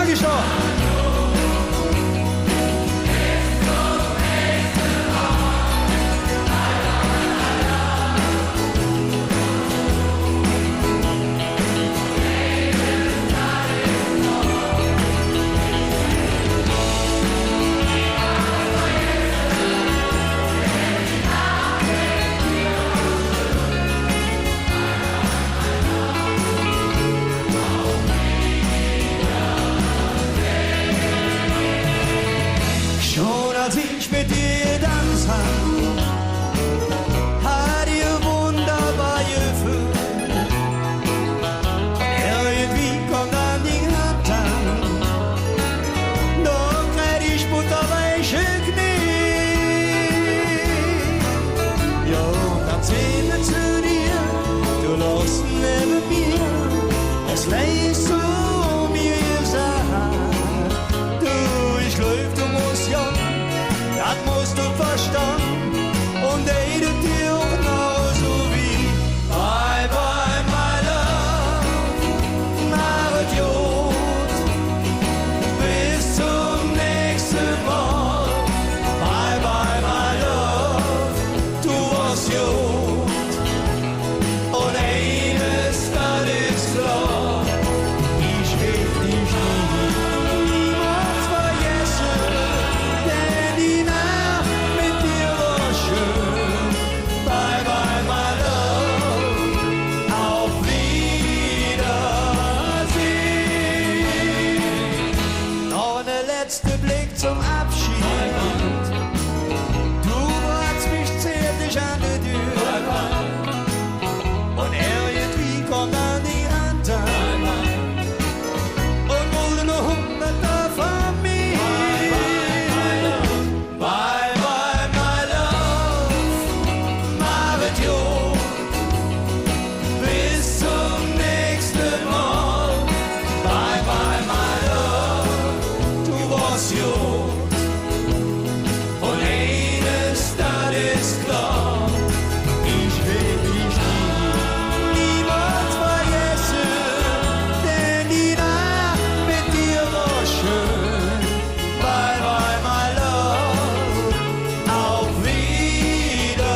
Dankeschön. Schon als ich mit dir getanzt hab, hat ihr wunderbar gefühlt. Irgendwie kommt an die Hand an, doch krieg ich butterweiche Knie. Ja, und dann sehen wir zu dir, du lachst neben mir, es lässt so mir gesagt, du, ich glaub, du musst ja, das musst du verstehen, und redet dir auch genauso wie Bye bye my love, mach es gut, bis zum nächsten Mal. Bye bye my love, du warst gut, und eines, das ist klar, ich will dich niemals vergessen, denn die Nacht mit dir war schön. Bye bye my love, auf Wiedersehen. Noch der letzte Blick zum Abschied, du hast mich zärtlich an der Tür, und irgendwie kommt an die Hand an, und wurde noch 100 von mir. Bye bye my love, mach es gut, bis zum nächsten Mal. Bye bye my love, du warst gut, und eines, das ist klar, ich will dich niemals vergessen, denn die Nacht mit dir war schön. Bye bye my love, auf Wiedersehen.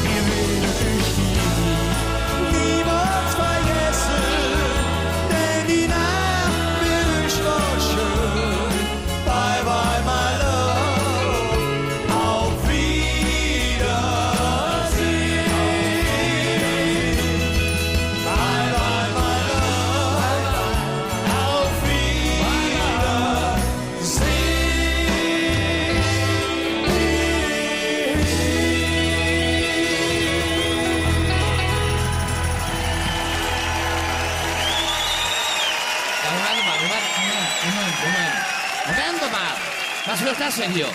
Wir werden dich niemals vergessen, denn die Nacht mit euch war schön. Bye bye my love, auf Wiedersehen. Bye bye my love, auf Ja, Moment mal. Moment. Moment mal. Was wird das denn hier?